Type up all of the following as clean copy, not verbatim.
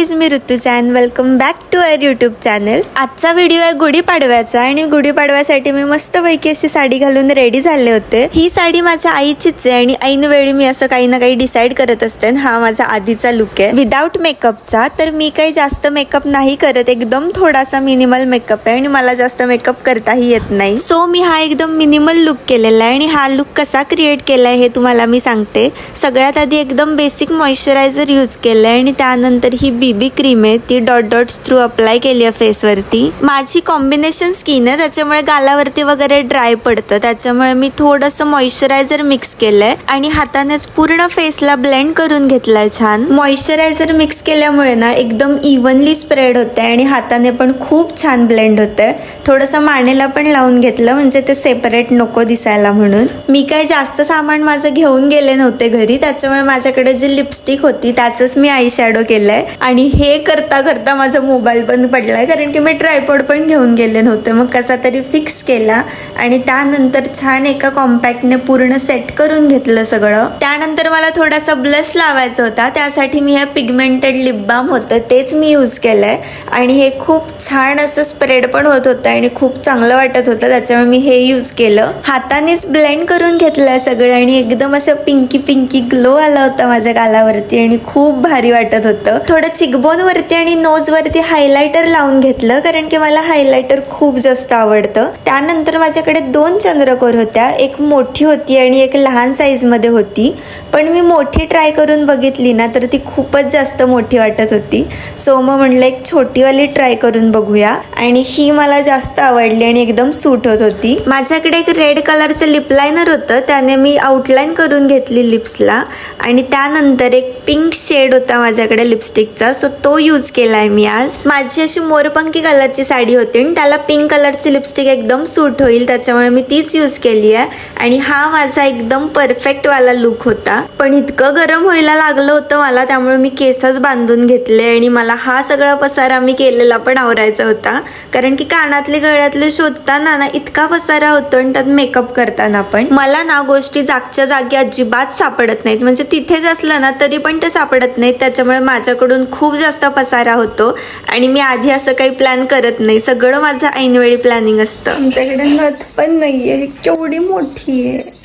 Guys, मी Rutuja and welcome back to our YouTube channel. आजचा video आहे गुढीपाडव्याचा आणि गुढीपाडव्यासाठी मी मस्तपैकी अशी साडी घालून रेडी झाले होते। ही साडी माझ्या आईचीच आहे आणि ऐन वेळी मी असं काही ना काही डिसाइड करत असते। हा माझा आधीचा लुक आहे विदाउट मेकअपचा। तर मी काही जास्त मेकअप नाही करत, एकदम थोडासा मिनिमल मेकअप आहे आणि मला जास्त मेकअप करताही येत नाही। सो मी हा एकदम मिनिमल लुक केलेला आहे आणि हा लुक कसा क्रिएट केलाय हे तुम्हाला मी सांगते। सगळ्यात आधी एकदम बेसिक मॉइश्चरायझर यूज केलंय आणि त्यानंतर ही बीबी क्रीम आहे ती डॉट्स थ्रू अप्लाय केली आहे फेस वरती। माझी कॉम्बिनेशन स्किन आहे त्याच्यामुळे गालावरती वगैरे ड्राय पडतं, त्याच्यामुळे मी थोडंसं मॉइश्चरायझर मिक्स केलंय आणि हातानेच पूर्ण फेसला ब्लेंड करून घेतलाय छान। मॉइश्चरायझर मिक्स केल्यामुळे ना एकदम इव्हनली स्प्रेड होते आणि हाताने पण खूप छान ब्लेंड होते। थोडंसं मानेला पण लावून घेतलं म्हणजे ते सेपरेट नको दिसायला म्हणून। मी काही जास्त सामान माझं घेऊन गेले नव्हते घरी, त्याच्यामुळे माझ्याकडे जी लिपस्टिक होती त्याचंच मी आय शॅडो केलंय आणि हे करता करता माझा मोबाईल बंद पडलाय कारण की मी ट्रायपॉड पण घेऊन गेले नव्हते। मग कसा तरी फिक्स केला आणि त्यानंतर छान एका कॉम्पॅक्टने पूर्ण सेट करून घेतलं सगळं। त्यानंतर मला थोडासा ब्लश लावायचा होता, त्यासाठी मी हे पिगमेंटेड लिप बाम होतं तेच मी यूज केलंय आणि हे खूप छान असं स्प्रेड पण होत होतं आणि खूप चांगलं वाटत होतं, त्याच्यामुळे मी हे यूज केलं। हातानेच ब्लेंड करून घेतलंय सगळं आणि एकदम असं पिंकी पिंकी ग्लो आला होता माझ्या गालावरती आणि खूप भारी वाटत होतं। थोडं चिकबोन वरती आणि नोज वरती हायलायटर लावून घेतलं कारण की मला हायलायटर खूप जास्त आवडतं। त्यानंतर माझ्याकडे 2 चंद्रकोर होत्या, एक मोठी होती आणि एक लहान साईज मध्ये होती, पण मी मोठी ट्राय करून बघितली ना तर ती खूपच जास्त मोठी वाटत होती। सो मग म्हटलं एक छोटीवाली ट्राय करून बघूया आणि ही मला जास्त आवडली आणि एकदम सूट होत होती। माझ्याकडे एक रेड कलरचं लिप लायनर होतं, त्याने मी आउटलाईन करून घेतली लिप्सला आणि त्यानंतर एक पिंक शेड होता माझ्याकडे लिपस्टिकचा, सो तो यूज केलाय मी आज। माझी अशी मोरपंखी कलरची साडी होती आणि त्याला पिंक कलरची लिपस्टिक एकदम सूट होईल त्याच्यामुळे मी तीच यूज केली आहे आणि हा माझा एकदम परफेक्ट वाला लुक होता। पण इतकं गरम व्हायला लागलं होतं मला, त्यामुळे मी केसच बांधून घेतले आणि मला हा सगळा पसारा मी केलेला पण आवरायचा होता कारण की कानातले गळ्यातले शोधताना ना इतका पसारा होतो आणि त्यात मेकअप करताना पण मला ना गोष्टी जागच्या जागी अजिबात सापडत नाहीत, म्हणजे तिथेच असलं ना तरी पण ते सापडत नाहीत, त्याच्यामुळे माझ्याकडून खूप जास्त पसारा होतो आणि मी आधी असं काही प्लॅन करत नाही, सगळं माझं ऐनवेळी प्लॅनिंग असतं। आमच्याकडे नथ पण नाहीये, केवढी मोठी आहे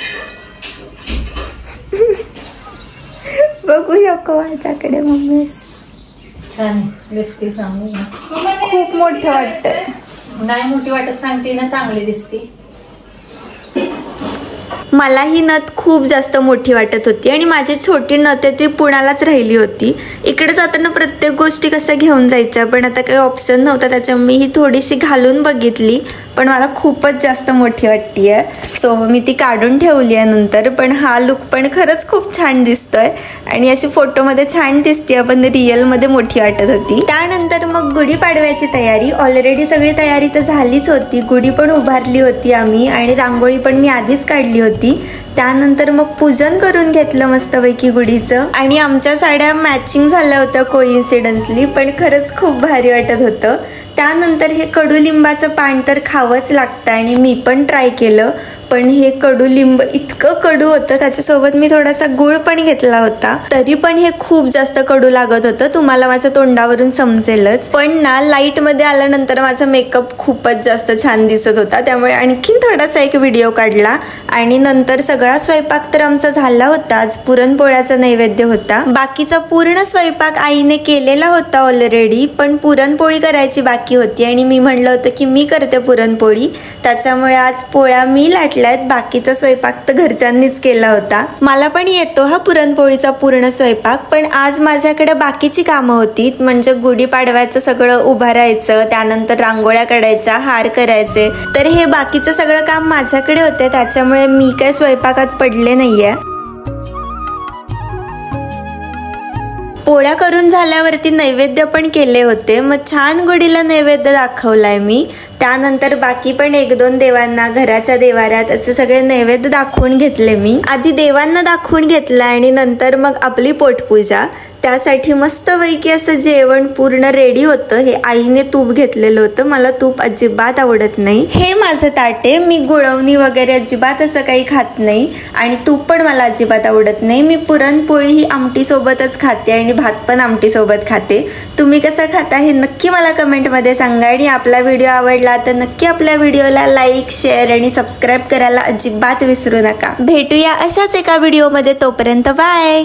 बघूया का माझ्याकडे। मम्मी छान दिसते, सांगू खूप मोठं वाटतं। नाही मोठी वाटत, सांगते ना चांगली दिसते। मला ही नथ खूप जास्त मोठी वाटत होती आणि माझी छोटी नथ आहे ती पुण्यालाच राहिली होती। इकडे जाताना प्रत्येक गोष्टी कशा घेऊन जायच्या, पण आता काही ऑप्शन नव्हता त्याच्यामुळे मी ही थोडीशी घालून बघितली पण मला खूपच जास्त मोठी वाटतीये, सो मी ती काढून ठेवली आहे नंतर। पण हा लुक पण खरंच खूप छान दिसतोय आणि अशी फोटोमध्ये छान दिसते पण रिअलमध्ये मोठी वाटत होती। त्यानंतर मग गुढीपाडव्याची तयारी, ऑलरेडी सगळी तयारी तर झालीच होती, गुढी पण उभारली होती आम्ही आणि रांगोळी पण मी आधीच काढली होती। त्यानंतर मग पूजन करून घेतलं मस्तपैकी गुढीचं आणि आमच्या साड्या मॅचिंग झाल्या होत्या कोइन्सिडन्सली, पण खरंच खूप भारी वाटत होतं। त्यानंतर हे कडुलिंबाचं पान तर खावंच लागतं आणि मी पण ट्राय केलं, पण हे कडुलिंब इतकं कडू होतं, त्याच्यासोबत मी थोडासा गुळ पण घेतला होता तरी पण हे खूप जास्त कडू लागत होतं, तुम्हाला माझ्या तोंडावरून समजेलच। पण ना लाईट मध्ये आल्यानंतर माझा मेकअप खूपच जास्त छान दिसत होता, त्यामुळे आणखीन थोडासा एक व्हिडिओ काढला आणि नंतर सगळा स्वयंपाक तर आमचा झाला होता। आज पुरणपोळ्याचा नैवेद्य होता, बाकीचा पूर्ण स्वयंपाक आईने केलेला होता ऑलरेडी, पण पुरणपोळी करायची बाकी होती आणि मी म्हणलं होतं की मी करते पुरणपोळी, त्याच्यामुळे आज पोळ्या मी लाटल्या, बाकीचा स्वयंपाक तर घरच्यांनीच केला होता। मला पण येतो हा पुरणपोळीचा पूर्ण स्वयंपाक, पण आज माझ्याकडे बाकीची कामं होती, म्हणजे गुढीपाडव्याचं सगळं उभारायचं, त्यानंतर रांगोळ्या काढायच्या, हार करायचे, तर हे बाकीचं सगळं काम माझ्याकडे होते, त्याच्यामुळे मी काय स्वयंपाकात पडले नाहीये। पोळ्या करून झाल्यावरती नैवेद्य पण केले होते, मग छान गुढीला नैवेद्य दाखवलाय मी। त्यानंतर बाकी पण 1-2 देवांना घराच्या देवाऱ्यात असे सगळे नैवेद्य दाखवून घेतले मी. आधी देवांना दाखवून घेतलं आणि नंतर मग आपली पोटपूजा. त्यासाठी मस्तपैकी असं जेवण पूर्ण रेडी होतं. हे आईने तूप घेतलेलं होतं, मला तूप अजिबात आवडत नाही. हे माझं ताट आहे, मी गुळवणी वगैरे अजिबात असं काही खात नाही आणि तूप पण मला अजिबात आवडत नाही. मी पुरणपोळी ही आमटी सोबतच खाते आणि भात पण आमटी सोबत खाते. तुम्ही कसं खाता हे नक्की मला कमेंटमध्ये सांगा आणि आपला व्हिडिओ आवडला तर नक्की आपल्या व्हिडिओला लाईक, शेअर आणि सबस्क्राईब करायला अजिबात विसरू नका. भेटूया अशाच एका व्हिडिओमध्ये, तोपर्यंत बाय.